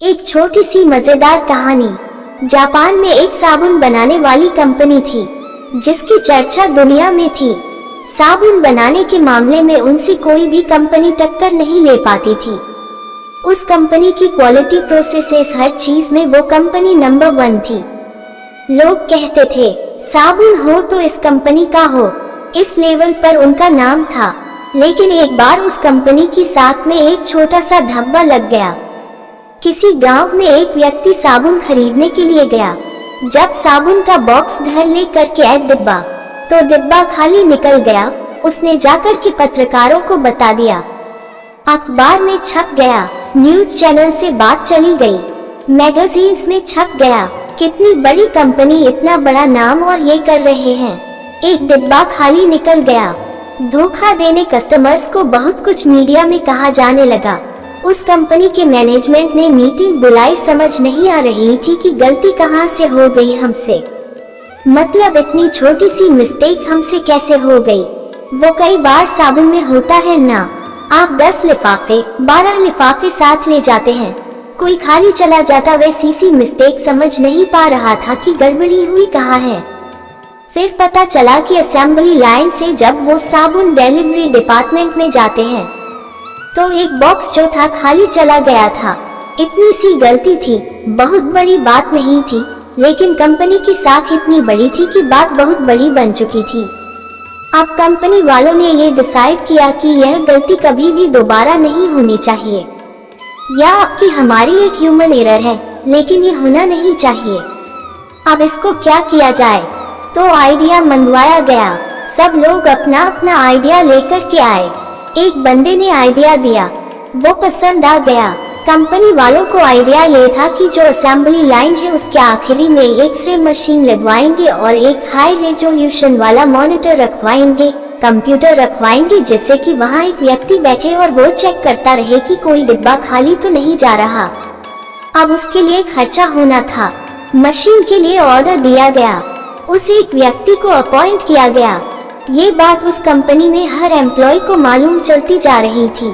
एक छोटी सी मजेदार कहानी। जापान में एक साबुन बनाने वाली कंपनी थी जिसकी चर्चा दुनिया में थी। साबुन बनाने के मामले में उनसे कोई भी कंपनी टक्कर नहीं ले पाती थी। उस कंपनी की क्वालिटी प्रोसेसेस हर चीज में वो कंपनी नंबर 1 थी। लोग कहते थे साबुन हो तो इस कंपनी का हो, इस लेवल पर उनका नाम था। लेकिन एक बार उस कंपनी की साख में एक छोटा सा धब्बा लग गया। किसी गांव में एक व्यक्ति साबुन खरीदने के लिए गया। जब साबुन का बॉक्स घर ले करके आए डिब्बा, तो डिब्बा खाली निकल गया। उसने जाकर के पत्रकारों को बता दिया, अखबार में छप गया, न्यूज चैनल से बात चली गई, मैगजीन्स में छप गया। कितनी बड़ी कंपनी, इतना बड़ा नाम और ये कर रहे हैं। एक डिब्बा खाली निकल गया। धोखा देने कस्टमर्स को बहुत कुछ मीडिया में कहा जाने लगा। उस कंपनी के मैनेजमेंट ने मीटिंग बुलाई। समझ नहीं आ रही थी कि गलती कहां से हो गई हमसे, मतलब इतनी छोटी सी मिस्टेक हमसे कैसे हो गई। वो कई बार साबुन में होता है ना, आप 10 लिफाफे 12 लिफाफे साथ ले जाते हैं, कोई खाली चला जाता। वैसी सी मिस्टेक समझ नहीं पा रहा था कि गड़बड़ी हुई कहाँ है। फिर पता चला कि असेंबली लाइन से जब वो साबुन डिलीवरी डिपार्टमेंट में जाते हैं तो एक बॉक्स जो था खाली चला गया था। इतनी सी गलती थी, बहुत बड़ी बात नहीं थी, लेकिन कंपनी की साख इतनी बड़ी थी कि बात बहुत बड़ी बन चुकी थी। अब कंपनी वालों ने ये डिसाइड किया कि यह गलती कभी भी दोबारा नहीं होनी चाहिए। या आपकी हमारी एक ह्यूमन एरर है, लेकिन ये होना नहीं चाहिए। अब इसको क्या किया जाए? तो आइडिया मंगवाया गया। सब लोग अपना अपना आइडिया लेकर के आए। एक बंदे ने आइडिया दिया, वो पसंद आ गया। कंपनी वालों को आइडिया ये था कि जो असेंबली लाइन है उसके आखिरी में एक्सरे मशीन लगवाएंगे और एक हाई रेजोल्यूशन वाला मॉनिटर रखवाएंगे, कंप्यूटर रखवाएंगे, जिससे कि वहाँ एक व्यक्ति बैठे और वो चेक करता रहे कि कोई डिब्बा खाली तो नहीं जा रहा। अब उसके लिए खर्चा होना था। मशीन के लिए ऑर्डर दिया गया, उस एक व्यक्ति को अपॉइंट किया गया। ये बात उस कंपनी में हर एम्प्लॉय को मालूम चलती जा रही थी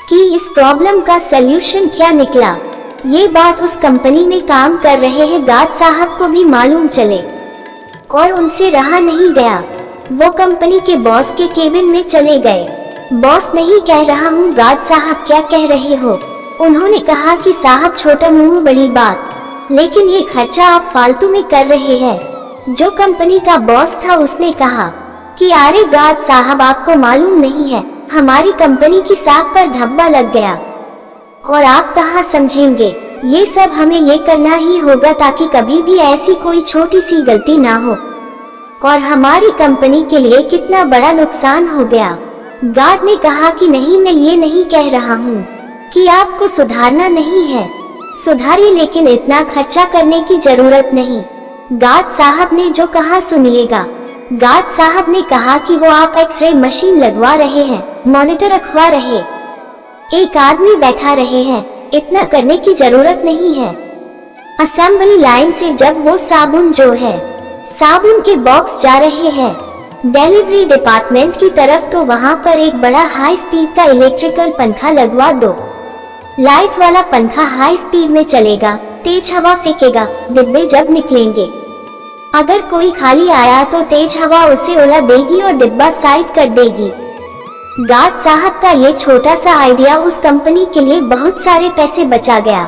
कि इस प्रॉब्लम का सल्यूशन क्या निकला। ये बात उस कंपनी में काम कर रहे हैं गार्ड साहब को भी मालूम चले और उनसे रहा नहीं गया। वो कंपनी के बॉस के केबिन में चले गए। बॉस, नहीं कह रहा हूँ गार्ड साहब, क्या कह रहे हो? उन्होंने कहा कि साहब छोटा मुंह बड़ी बात, लेकिन ये खर्चा आप फालतू में कर रहे हैं। जो कंपनी का बॉस था उसने कहा कि अरे गार्ड साहब, आपको मालूम नहीं है, हमारी कंपनी की साख पर धब्बा लग गया और आप कहाँ समझेंगे। ये सब हमें ये करना ही होगा ताकि कभी भी ऐसी कोई छोटी सी गलती ना हो, और हमारी कंपनी के लिए कितना बड़ा नुकसान हो गया। गार्ड ने कहा कि नहीं, मैं ये नहीं कह रहा हूँ कि आपको सुधारना नहीं है, सुधारिए, लेकिन इतना खर्चा करने की जरूरत नहीं। गार्ड साहब ने जो कहा सुनिएगा। गार्ड साहब ने कहा कि वो आप एक्सरे मशीन लगवा रहे हैं, मॉनिटर रखवा रहे, एक आदमी बैठा रहे हैं, इतना करने की जरूरत नहीं है। असेंबली लाइन से जब वो साबुन जो है, साबुन के बॉक्स जा रहे हैं डिलीवरी डिपार्टमेंट की तरफ, तो वहाँ पर एक बड़ा हाई स्पीड का इलेक्ट्रिकल पंखा लगवा दो। लाइट वाला पंखा हाई स्पीड में चलेगा, तेज हवा फेंकेगा। डिब्बे जब निकलेंगे, अगर कोई खाली आया तो तेज हवा उसे उड़ा देगी और डिब्बा साइड कर देगी। गार्ड साहब का ये छोटा सा आइडिया उस कंपनी के लिए बहुत सारे पैसे बचा गया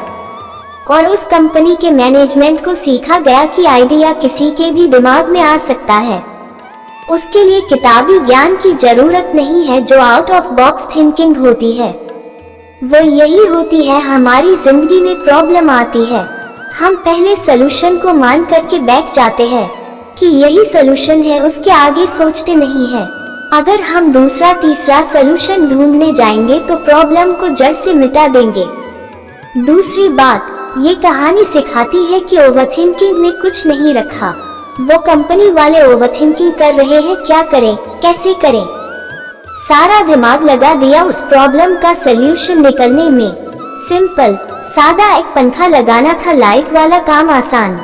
और उस कंपनी के मैनेजमेंट को सीखा गया कि आइडिया किसी के भी दिमाग में आ सकता है। उसके लिए किताबी ज्ञान की जरूरत नहीं है। जो आउट ऑफ बॉक्स थिंकिंग होती है वो यही होती है। हमारी जिंदगी में प्रॉब्लम आती है, हम पहले सलूशन को मान करके बैठ जाते हैं कि यही सलूशन है, उसके आगे सोचते नहीं है। अगर हम दूसरा तीसरा सलूशन ढूंढने जाएंगे तो प्रॉब्लम को जड़ से मिटा देंगे। दूसरी बात, ये कहानी सिखाती है कि ओवरथिंकिंग में कुछ नहीं रखा। वो कंपनी वाले ओवरथिंकिंग कर रहे हैं, क्या करें, कैसे करें, सारा दिमाग लगा दिया उस प्रॉब्लम का सल्यूशन निकलने में। सिंपल सादा एक पंखा लगाना था, लाइट वाला काम आसान।